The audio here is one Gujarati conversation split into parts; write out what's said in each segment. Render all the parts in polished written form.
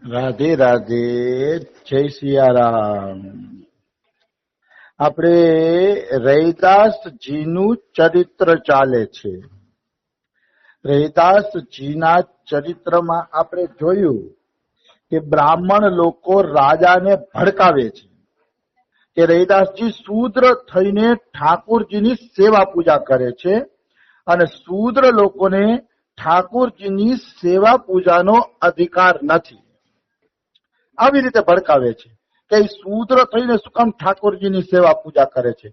રાધે રાધે, જય સિયારામ. આપણે રૈદાસજીનું ચરિત્ર ચાલે છે. રૈદાસજીના ચરિત્રમાં આપણે જોયું કે બ્રાહ્મણ લોકો રાજાને ભડકાવે છે કે રૈદાસજી શૂદ્ર થઈને ઠાકોરજીની સેવા પૂજા કરે છે અને શૂદ્ર લોકોને ઠાકોરજીની સેવા પૂજાનો અધિકાર નથી. આવી રીતે ભડકાવે છે કે શૂદ્ર થઈને શું કામ ઠાકોરજીની સેવા પૂજા કરે છે.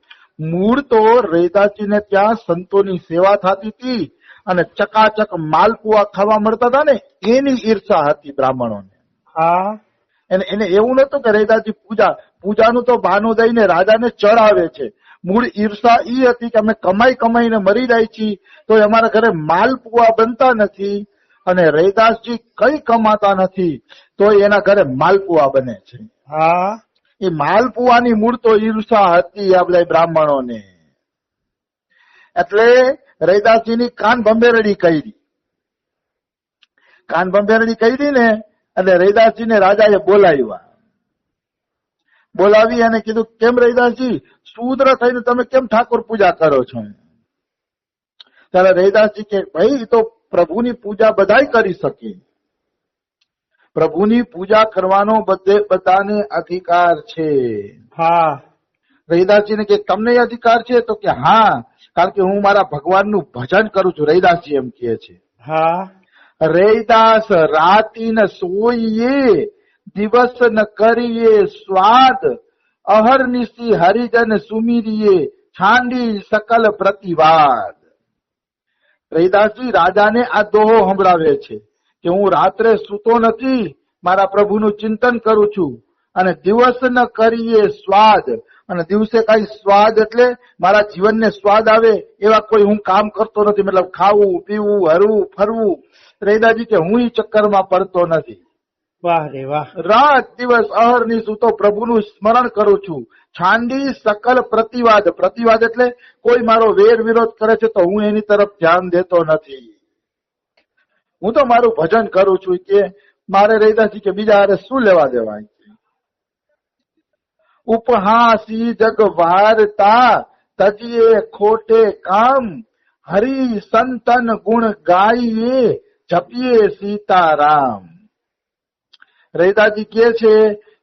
મૂળ તો રૈદાસજીને ત્યાં સંતોની સેવા થતી હતી અને ચકાચક માલપુઆ ખાવા મળતા હતા ને, એની ઈર્ષા હતી બ્રાહ્મણોને. હા, એને એવું નતું કે રૈદાસજી પૂજાનું તો બહાનું દઈને રાજાને ચડાવે છે. મૂળ ઈર્ષા ઈ હતી કે અમે કમાઈને મરી જાય છીએ તો અમારા ઘરે માલપુઆ બનતા નથી અને રૈદાસજી કઈ કમાતા નથી તો એના ઘરે માલપુઆ બને છે. હા, એ માલપુઆની મૂળ તો ઈર્ષા હતી આપણે બ્રાહ્મણોને. એટલે રૈદાસજીની કાન ભંભેરડી કરી. કાન ભંભેરડી કરી ને એટલે રૈદાસજીને રાજાએ બોલાવી અને કીધું, કેમ રૈદાસજી શૂદ્ર થઈને તમે કેમ ઠાકોર પૂજા કરો છો? ત્યારે રૈદાસજી કે ભાઈ તો પ્રભુની પૂજા બધાય કરી શકે. પ્રભુની પૂજા કરવાનો બધાને અધિકાર છે. હા. રૈદાસજીને કે તમને અધિકાર છે? તો કે હા, કારણ કે હું મારા ભગવાનનું ભજન કરું છું. રૈદાસજી એમ કહે છે. હા. રૈદાસ રાતી ન સોઈએ, દિવસ ન કરીએ સ્વાદ, અહર્નિશી હરિજન સુમીરીએ, છાંડી સકલ પ્રતિવાદ. રૈદાસજી રાજાને આ દોહો સંભળાવે છે કે હું રાત્રે સૂતો નથી, મારા પ્રભુનું ચિંતન કરું છું અને દિવસ ન કરીએ સ્વાદ, અને દિવસે કઈ સ્વાદ એટલે મારા જીવનને સ્વાદ આવે એવા કોઈ હું કામ કરતો નથી. મતલબ ખાવું, પીવું, હરવું, ફરવું. રૈદાસજી કે હું ઈ ચક્કરમાં પડતો નથી. વાહ રે વાહ. રાત દિવસ અહર્નિશ હું તો પ્રભુનું સ્મરણ કરું છું. છાંડી સકલ પ્રતિવાદ. પ્રતિવાદ એટલે કોઈ મારો વેર વિરોધ કરે છે તો હું એની તરફ ધ્યાન દેતો નથી. હું તો મારું ભજન કરું છું. કે મારે રૈદાસજી કે બીજા હારે શું લેવા દેવા? ઉપહાસી જગ વારતા, તજીએ ખોટે કામ, હરિ સંતન ગુણ ગાઈએ, જપીએ સીતારામ. રૈદાસજી કહે છે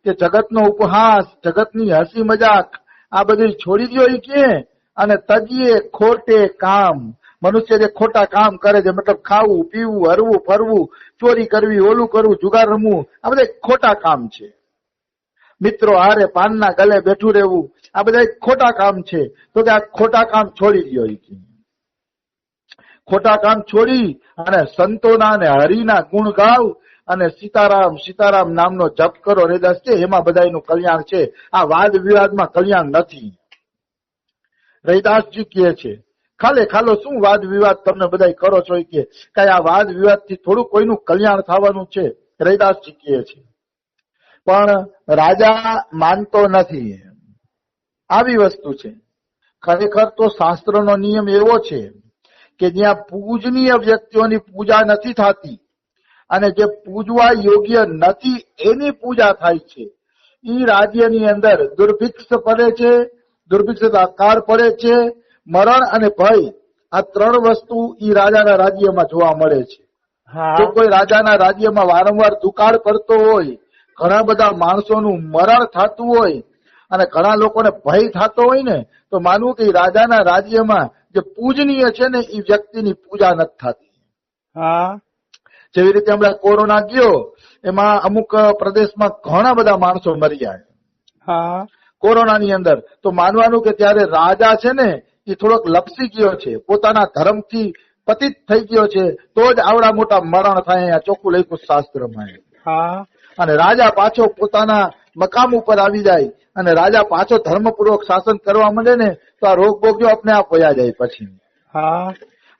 કે જગતનો ઉપહાસ, જગતની હસી મજાક આ બધું છોડી દો કે, અને તજીએ ખોટે કામ. મનુષ્ય જે ખોટા કામ કરે છે, મતલબ ખાવું, પીવું, હરવું, ફરવું, ચોરી કરવી, ઓલું કરવું, જુગાર રમવું, આ બધા ખોટા કામ છે. મિત્રો હારે પાનના ગલે બેઠું રહેવું, આ બધા ખોટા કામ છે. તો કે આ ખોટા કામ છોડી દો. ખોટા કામ છોડી અને સંતોના અને હરિના ગુણ ગાવ અને સીતારામ સીતારામ નામનો જપ કરો. રૈદાસ છે એમાં બધાનું કલ્યાણ છે. આ વાદ વિવાદમાં કલ્યાણ નથી. રૈદાસજી કહે છે ખાલો શું વાદ વિવાદ તમે બધા કરો છો? કે કઈ આ વાદ વિવાદ થી થોડું કોઈનું કલ્યાણ થવાનું છે? રૈદાસજી કહે છે. પણ રાજા માનતો નથી. આવી વસ્તુ છે. ખરેખર તો શાસ્ત્રનો નિયમ એવો છે કે જ્યાં પૂજનીય વ્યક્તિઓની પૂજા નથી થતી અને જે પૂજવા યોગ્ય નથી એની પૂજા થાય છે, ઈ રાજ્યની અંદર દુર્ભિક્ષ પડે છે. દુર્ભિક્ષ આકાર પડે છે. મરણ અને ભય, આ ત્રણ વસ્તુ ઈ રાજાના રાજ્યમાં જોવા મળે છે. જો કોઈ રાજાના રાજ્યમાં વારંવાર દુકાળ પડતો હોય, ઘણા બધા માણસોનું મરણ થતું હોય અને ઘણા લોકોને ભય થતો હોય ને, તો માનવું કે રાજાના રાજ્યમાં જે પૂજનીય છે ને એ વ્યક્તિની પૂજા નથી થતી. હા. જેવી રીતે હમણાં કોરોના ગયો, એમાં અમુક પ્રદેશમાં ઘણા બધા માણસો મરી જાય. હા. કોરોનાની અંદર તો માનવાનું કે ત્યારે રાજા છે ને એ થોડોક લપસી ગયો છે, પોતાના ધર્મથી પતિત થઈ ગયો છે, તો જ આવડા મોટા મરણ થાય. ચોખ્ખું લખ્યું શાસ્ત્રમાં. હા. અને રાજા પાછો પોતાના મકામ ઉપર આવી જાય અને રાજા પાછો ધર્મપૂર્વક શાસન કરવા માંડે ને તો આ રોગ બોગ્યો આપને આપ વયા જાય પછી. હા.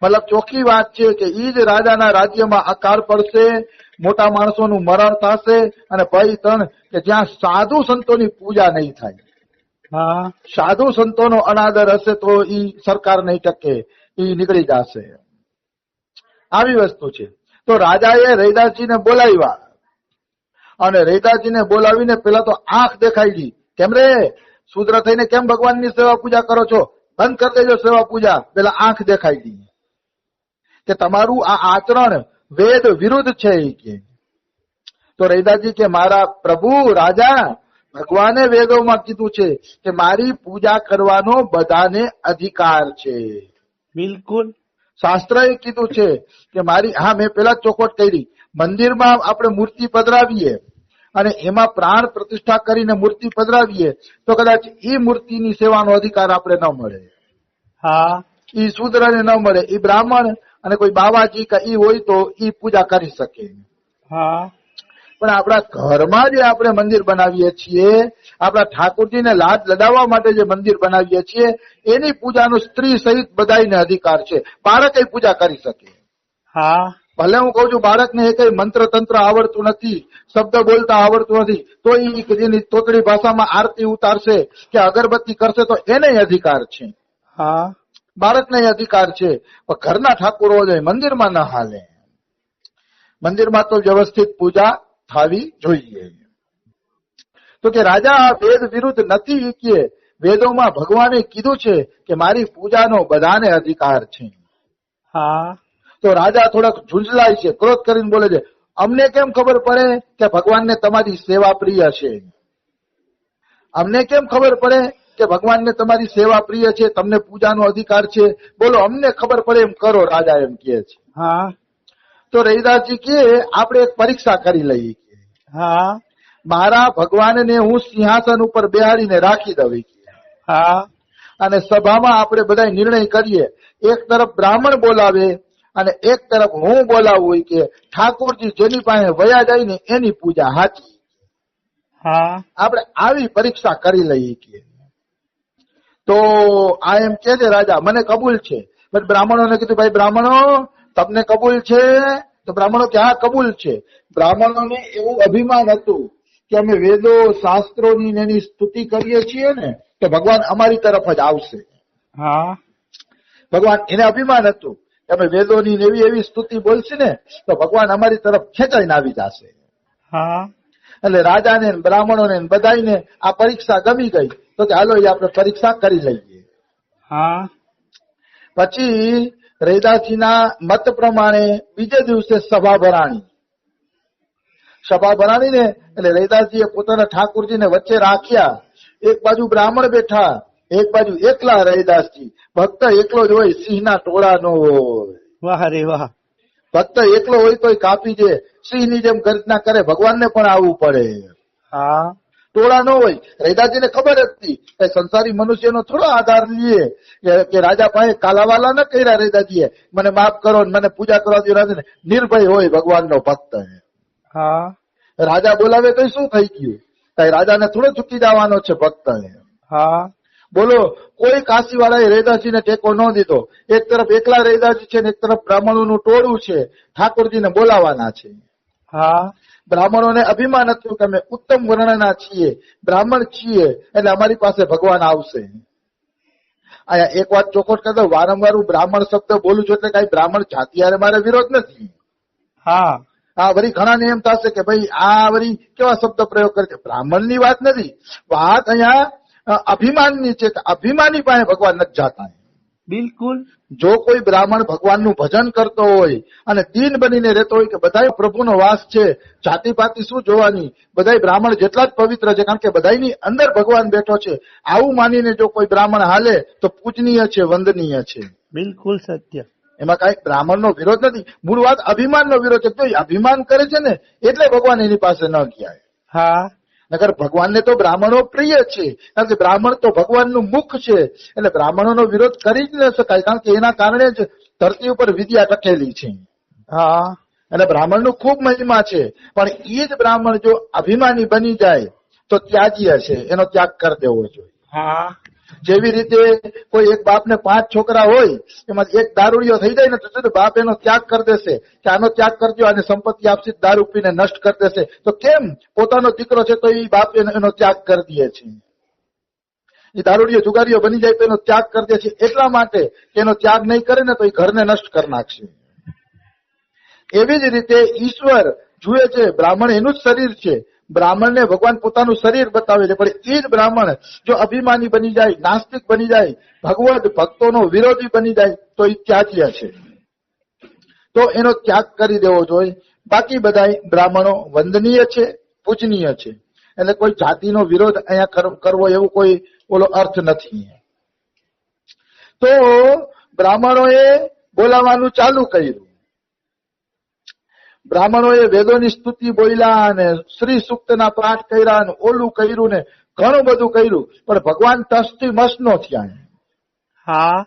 મતલબ ચોખ્ખી વાત છે કે ઈ જ રાજાના રાજ્યમાં આકાર પડશે, મોટા માણસોનું મરણ થશે અને ભય ત્રણ કે જ્યાં સાધુ સંતોની પૂજા નહીં થાય. હા. સાધુ સંતોનો અનાદર હશે તો ઈ સરકાર નહીં ટકે, ઈ નીકળી જશે. આવી વસ્તુ છે. તો રાજાએ રૈદાસજીને બોલાવ્યા અને રૈદાજીને બોલાવીને પેલા તો આંખ દેખાડી. કેમ રે શુદ્ર થઈને કેમ ભગવાનની સેવા પૂજા કરો છો? બંધ કરી દેજો સેવા પૂજા. પેલા આંખ દેખાડી કે તમારું આ આચરણ વેદ વિરુદ્ધ છે. કે તો રૈદાજી કે મારા પ્રભુ રાજા, ભગવાને વેદોમાં કીધું છે કે મારી પૂજા કરવાનો બધાને અધિકાર છે. બિલકુલ. શાસ્ત્રએ કીધું છે કે મારી, હા મેં પેલા ચોખવટ કરી, મંદિરમાં આપણે મૂર્તિ પધરાવીએ અને એમાં પ્રાણ પ્રતિષ્ઠા કરીને મૂર્તિ પધરાવીએ તો કદાચ ઈ મૂર્તિની સેવાનો અધિકાર આપણે ન મળે. હા. ઈ શૂદ્રને ન મળે. ઈ બ્રાહ્મણ અને કોઈ બાવાજી કે ઈ હોય તો ઈ પૂજા કરી શકે. હા. પણ આપણા ઘરમાં જે આપણે મંદિર બનાવીએ છીએ, આપણા ઠાકોરજીને લાડ લડાવવા માટે જે મંદિર બનાવીએ છીએ, એની પૂજાનો સ્ત્રી સહિત બધાને અધિકાર છે. બાળક એ પૂજા કરી શકે. હા. ભલે હું કઉ છું બાળકને એ કઈ મંત્ર તંત્ર આવડતું નથી, શબ્દ બોલતા આવડતું નથી, તો એની તોતડી ભાષામાં આરતી ઉતારશે કે અગરબત્તી કરશે તો એને અધિકાર છે. હા. બાળકને અધિકાર છે. પણ ઘરના ઠાકોરો જોઈએ, મંદિરમાં ન હાલે. મંદિરમાં તો વ્યવસ્થિત પૂજા થવી જોઈએ. તો કે રાજા આ વેદ વિરુદ્ધ નથી. કે વેદોમાં ભગવાને કીધું છે કે મારી પૂજાનો બધાને અધિકાર છે. હા. તો રાજા થોડાક ઝૂંઝલાય છે, ક્રોધ કરીને બોલે છે, અમને કેમ ખબર પડે કે ભગવાનને તમારી સેવા પ્રિય છે? અમને કેમ ખબર પડે કે ભગવાનને તમારી સેવા પ્રિય છે, તમને પૂજાનો અધિકાર છે? બોલો, અમને ખબર પડે એમ કરો. રાજા એમ કહે છે. હા. તો રૈદાસજી કે આપણે એક પરીક્ષા કરી લઈએ. હા. મારા ભગવાનને હું સિંહાસન ઉપર બેહાડીને રાખી દઉં. હા. અને સભામાં આપણે બધા નિર્ણય કરીએ. એક તરફ બ્રાહ્મણ બોલાવે અને એક તરફ હું બોલાવું કે ઠાકોરજી જેની પાસે વયા જાય ને એની પૂજા સાચી. હા. આપણે આવી પરીક્ષા કરી લઈએ. તો આ એમ કે છે રાજા, મને કબૂલ છે. પણ બ્રાહ્મણોને કીધું, ભાઈ બ્રાહ્મણો, તમને કબૂલ છે? તો બ્રાહ્મણો કે હા કબૂલ છે. બ્રાહ્મણોને એવું અભિમાન હતું કે અમે વેદો શાસ્ત્રોની એની સ્તુતિ કરીએ છીએ ને તો ભગવાન અમારી તરફ જ આવશે. હા. ભગવાન, એને અભિમાન હતું કે અમે વેદોની એવી એવી સ્તુતિ બોલશે ને તો ભગવાન અમારી તરફ ખેંચાઈને આવી જશે. હા. એટલે રાજાને બ્રાહ્મણોને બધાને આ પરીક્ષા ગમી ગઈ. તો કે હાલો એ આપણે પરીક્ષા કરી લઈએ. હા. પછી રૈદાસીના મત પ્રમાણે બીજે દિવસે સભા ભરાણી. સભા ભરાણીને એટલે રૈદાસજીએ પોતાના ઠાકોરજીને વચ્ચે રાખ્યા. એક બાજુ બ્રાહ્મણ બેઠા, એક બાજુ એકલા રૈદાસજી. ભક્ત એકલો જ હોય, સિંહના ટોળા નો હોય. વાહ રે વાહ. ભક્ત એકલો હોય તોય કાપી દે, સિંહની જેમ ગર્જના કરે. ભગવાનને પણ આવવું પડે. હા. ટોળા ન હોય. રૈદાસજીને ખબર હતી કે સંસારી મનુષ્યનો થોડો આધાર લઈએ કે રાજા પાસે કાલાવાલા ન કર્યા. રૈદાજીએ મને માફ કરો, મને પૂજા કરવા દો. નિર્ભય હોય ભગવાનનો ભક્ત. હા. રાજા બોલાવે તો શું થઈ ગયું? કઈ રાજાને થોડો ચૂકી જવાનો છે ભક્ત. હા. બોલો, કોઈ કાશી વાળાએ રૈદાસીને ટેકો ન દીધો. એક તરફ એકલા રૈદાસજી છે ને એક તરફ બ્રાહ્મણોનું ટોળું છે, ઠાકોરજીને બોલાવાના છે. હા. બ્રાહ્મણોને અભિમાન હતું કે અમે ઉત્તમ વર્ણના છીએ, બ્રાહ્મણ છીએ, એટલે અમારી પાસે ભગવાન આવશે. અહીંયા એક વાત ચોખવટ કરી દઉં, વારંવાર હું બ્રાહ્મણ શબ્દ બોલું છું એટલે કઈ બ્રાહ્મણ જાતિ હારે મારે વિરોધ નથી. હા. આ વળી ઘણાને એમ થશે કે ભાઈ આ વળી કેવા શબ્દ પ્રયોગ કરે છે. બ્રાહ્મણની વાત નથી, વાત અહીંયા અભિમાનની છે. અભિમાની પાસે ભગવાન નથી જાતા. બિલકુલ. જો કોઈ બ્રાહ્મણ ભગવાનનું ભજન કરતો હોય અને દીન બનીને રહેતો હોય કે બધા પ્રભુનો વાસ છે, જાતિ પાતિ શું જોવાની, બધા બ્રાહ્મણ જેટલા જ પવિત્ર છે કારણ કે બધાની અંદર ભગવાન બેઠો છે, આવું માનીને જો કોઈ બ્રાહ્મણ હાલે તો પૂજનીય છે, વંદનીય છે. બિલકુલ સત્ય. એમાં કઈ બ્રાહ્મણનો વિરોધ નથી. મૂળ વાત અભિમાનનો વિરોધ છે. તો અભિમાન કરે છે ને એટલે ભગવાન એની પાસે ન ગયા. હા. નકર ભગવાનને તો બ્રાહ્મણો પ્રિય છે, કારણ કે બ્રાહ્મણ તો ભગવાનનું મુખ છે. એટલે બ્રાહ્મણોનો વિરોધ કરી જ ન શકાય, કારણ કે એના કારણે જ ધરતી ઉપર વિદ્યા ટકેલી છે. હા. એટલે બ્રાહ્મણનું ખૂબ મહિમા છે. પણ એ જ બ્રાહ્મણ જો અભિમાની બની જાય તો ત્યાગીય છે, એનો ત્યાગ કરી દેવો જોઈએ. હા. જેવી રીતે કોઈ એક બાપને 5 છોકરા હોય, એમાં એક દારૂડિયો થઈ જાય ને તો બાપ એનો ત્યાગ કરી દેશે કે આનો ત્યાગ કરજો, આને સંપત્તિ આપશે, દારૂ પીને નષ્ટ કરી દેશે. તો કેમ? પોતાનો દીકરો છે તો એ બાપ એનો ત્યાગ કરી દે છે. એ દારૂડિયો જુગારીઓ બની જાય તો એનો ત્યાગ કરી દે છે એટલા માટે કે એનો ત્યાગ નહીં કરે ને તો એ ઘરને નષ્ટ કરી નાખશે. એવી જ રીતે ઈશ્વર જુએ છે, બ્રાહ્મણ એનું જ શરીર છે, બ્રાહ્મણને ભગવાન પોતાનું શરીર બતાવે છે, પણ એ જ બ્રાહ્મણ જો અભિમાની બની જાય, નાસ્તિક બની જાય, ભગવત ભક્તોનો વિરોધી બની જાય તો એ ત્યાજ્ય છે, તો એનો ત્યાગ કરી દેવો જોઈએ. બાકી બધા બ્રાહ્મણો વંદનીય છે, પૂજનીય છે, એટલે કોઈ જાતિનો વિરોધ અહીંયા કરવો એવું કોઈ ઓલો અર્થ નથી. તો બ્રાહ્મણોએ બોલાવાનું ચાલુ કર્યું, બ્રાહ્મણોએ વેદોની સ્તુતિ બોલ્યા અને શ્રી સૂક્તના પાઠ કર્યા અને ઓલું કર્યું ને ઘણું બધું કર્યું, પણ ભગવાન તસ્થી મસ નો થયા. હા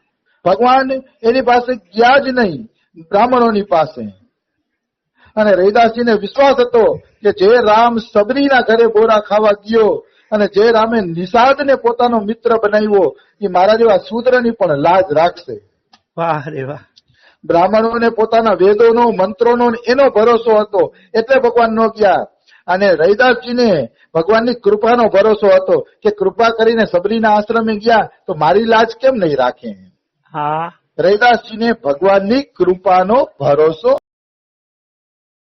ભગવાન એની પાસે ગયા જ નહીં, બ્રાહ્મણોની પાસે. અને રૈદાસજીને વિશ્વાસ હતો કે જે રામ સબરીના ઘરે બોરા ખાવા ગયો અને જે રામે નિષાદને પોતાનો મિત્ર બનાવ્યો એ મારા જેવા શૂદ્રની પણ લાજ રાખશે. વાહ રે વાહ. બ્રાહ્મણોને પોતાના વેદોનો, મંત્રોનો એનો ભરોસો હતો એટલે ભગવાન નો ગયા. અને રૈદાસજીને ભગવાનની કૃપાનો ભરોસો હતો કે કૃપા કરીને સબરીના આશ્રમે ગયા તો મારી લાજ કેમ નહીં રાખે. હા રૈદાસજીને ભગવાનની કૃપાનો ભરોસો